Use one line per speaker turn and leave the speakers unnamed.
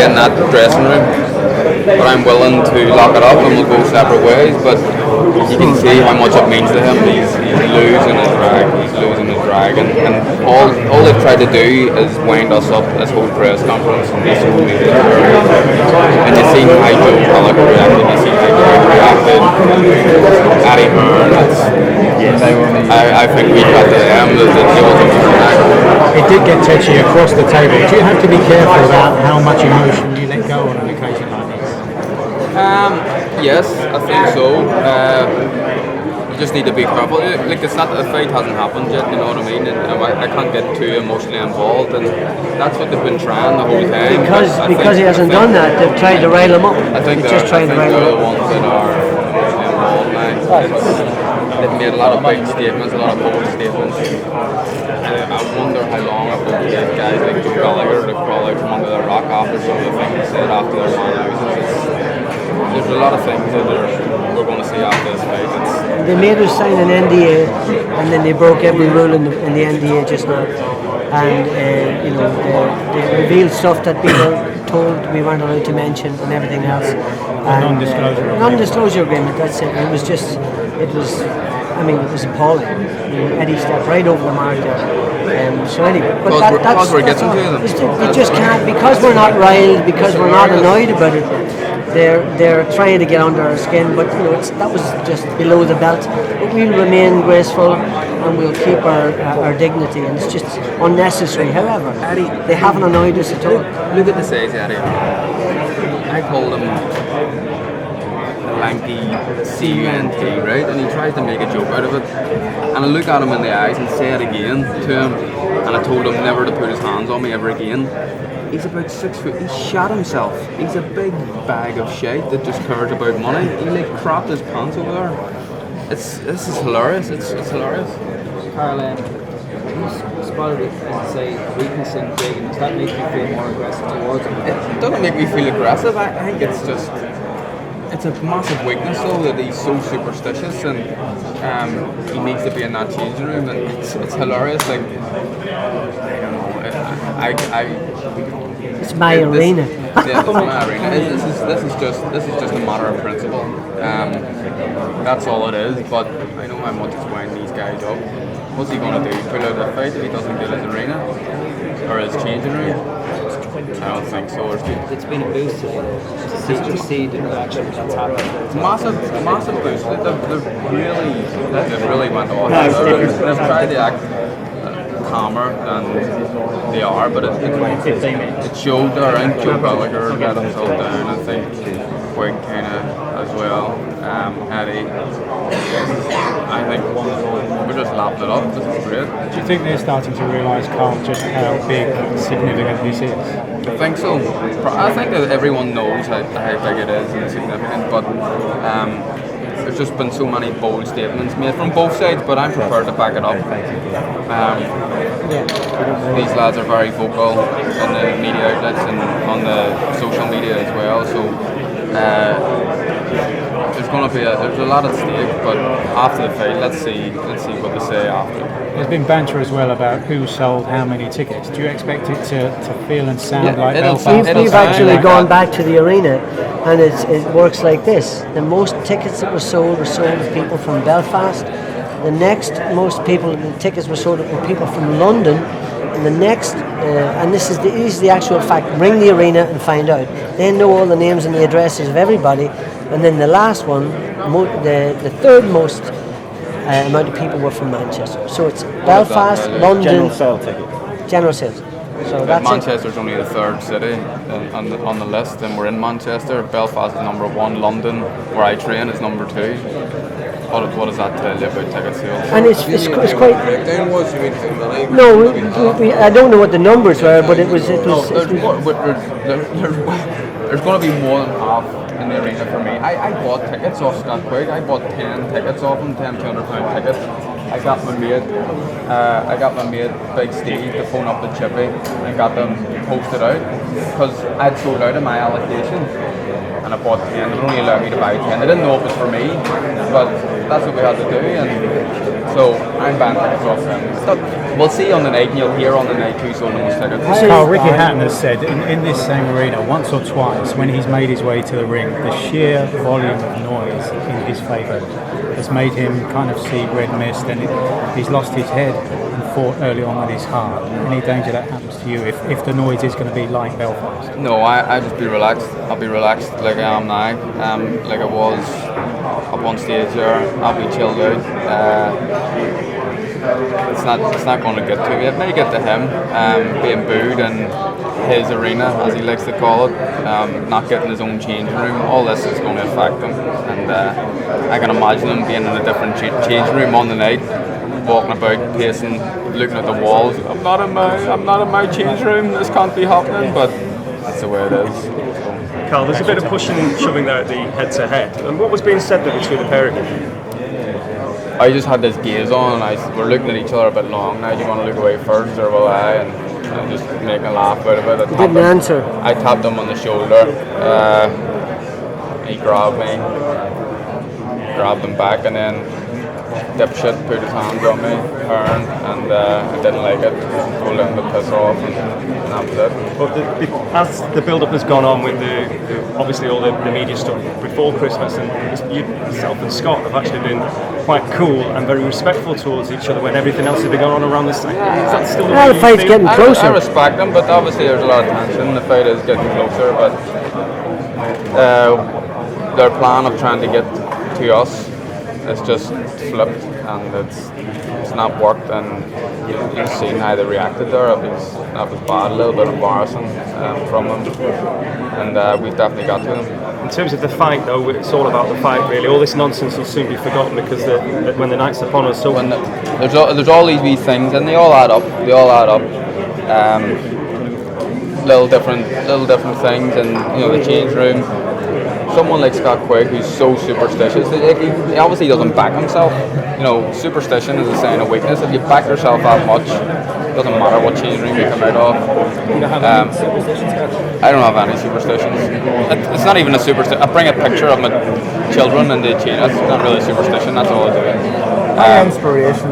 get in that dressing room, but I'm willing to lock it up and we'll go separate ways. But you can see how much it means to him. He's losing his drag. He's losing his drag, and all they've tried to do is wind us up this whole press conference and this whole media. And you see how Joe Gallagher reacted. You see how Greg reacted. Eddie Hearn. I think we got to them. The ultimate drag.
It did get touchy across the table. Do you have to be careful about how much emotion you let go on an occasion like this?
Yes, I think so. You just need to be careful. Like, it's not, the fight hasn't happened yet, you know what I mean? And I can't get too emotionally involved, and that's what they've been trying the whole time.
Because he hasn't done that, they've tried to rile him up.
I think they're the ones that are involved now. They've made a lot of big statements, a lot of bold statements. I wonder how long it will take guys like Joe Gallagher to crawl out from under the rock after some of the things they said after their man out. There's a lot of things that we're going to see after this fight.
They made us sign an NDA, and then they broke every rule in the NDA just now. And they revealed stuff that we were told we weren't allowed to mention and everything else. Non-disclosure agreement. That's it. It was appalling. Eddie stepped right over the mark there. So anyway, but that's
we're getting to them.
You just can't, because we're not riled, because we're not annoyed about it. They're trying to get under our skin, but that was just below the belt. But we'll remain graceful and we'll keep our dignity, and it's just unnecessary. However,
Eddie,
they haven't annoyed us at all.
Look at the size, Eddie. I called him lanky CUNT, right? And he tries to make a joke out of it. And I look at him in the eyes and say it again to him. And I told him never to put his hands on me ever again. He's about 6 foot. He shot himself. He's a big bag of shite that just cares about money. He crapped his pants over there. This is hilarious. It's hilarious.
Carl, you spotted it and say weakness in Big, does that make you feel more aggressive towards him?
It doesn't make me feel aggressive. I think it's just, it's a massive weakness though, that he's so superstitious, and he needs to be in that changing room, and it's hilarious. Like, I don't know.
It's my arena.
Yeah, it's my arena. This is just a matter of principle. That's all it is. But I know how much it's winding these guys up. What's he going to do? Pull out the fight if he doesn't get his arena or his changing room? I don't think so.
It's been a boost to see the reaction that's happened.
Massive boost. They've really went off. They've tried to act calmer than they are, but it showed there. I think Joe Gallagher let himself down. I think Quig kind of as well. Eddie. I think we just lapped it up. This is great.
Do you think they're starting to realise, Carl, just how big, significant this is?
I think so. I think that everyone knows how big it is and significant, but there's just been so many bold statements made from both sides, but I'm prepared to back it up. These lads are very vocal in the media outlets and on the social media as well, so there's a lot at stake, but after the fight, let's see what they say after.
There's been banter as well about who sold how many tickets. Do you expect it to feel and sound like Belfast?
We've actually gone back to the arena, and it works like this. The most tickets that were sold to people from Belfast. The next most people, the tickets were sold were people from London. And the next, and this is the actual fact, ring the arena and find out. They know all the names and the addresses of everybody. And then the last one, the third most amount of people were from Manchester. So it's Belfast, London.
General sale ticket.
General sales. So that's
Manchester's only the third city on the list, and we're in Manchester. Belfast is number one. London, where I train, is number two. What does that tell you about ticket sales?
And it's quite. No, I don't know what the numbers were, but it was.
There's going to be more than half in the arena for me. I bought tickets off Scott Quigg. I bought 10 tickets off him, 10 £200 tickets. I got my mate Big Steve to phone up the Chippy and got them posted out because I'd sold out of my allocation. And I bought 10. They only allowed me to buy 10. They didn't know it was for me, but that's what we had to do. And so I'm buying tickets off them. we'll see on the night, and you'll hear on the night who's sold the most tickets.
Carl, Ricky Hatton has said in this same arena once or twice when he's made his way to the ring, the sheer volume of noise in his favour has made him kind of see red mist, and he's lost his head and fought early on with his heart. Any danger that happens to you if the noise is going to be like Belfast?
No, I just be relaxed. I'll be relaxed like I am now, like I was up on stage there. I'll be chilled out. It's not going to get to me. It may get to him, being booed in his arena, as he likes to call it, not getting his own changing room. All this is going to affect him, and I can imagine him being in a different changing room on the night, walking about, pacing, looking at the walls. I'm not in my changing room. This can't be happening, but that's the way it is.
Carl, there's a bit of pushing and shoving there at the head-to-head. And what was being said there between the pair of you?
I just had this gaze on, and we're looking at each other a bit long now. Do you want to look away first, or will I? And just making a laugh out of it.
He didn't answer.
I tapped him on the shoulder. He grabbed me, grabbed him back, and then dipshit put his hands on me, Hearn, and I didn't like it. Told him to piss off, and that was it.
But as the build-up has gone on with obviously all the media stuff before Christmas, and yourself and Scott have actually been quite cool and very respectful towards each other when everything else has been going on around this thing. Is that still the way
The
you
fight's
feel?
getting closer.
I respect them, but obviously there's a lot of tension. The fight is getting closer, but their plan of trying to get to us is just flipped, and it's not worked. And you've seen how they reacted there. That was bad, a little bit embarrassing from them, and we've definitely got to them.
In terms of the fight, though, it's all about the fight, really. All this nonsense will soon be forgotten because when the night's upon us. So
There's all these wee things, and they all add up. Little different things, and the change room. Someone like Scott Quigg, who's so superstitious, he obviously doesn't back himself. Superstition is a sign of weakness. If you back yourself that much, it doesn't matter what change room you come out of.
You don't have any superstitions, Coach?
I don't have any superstitions. It's not even a superstition. I bring a picture of my children and they change. That's not really a superstition. That's all I do.
My inspiration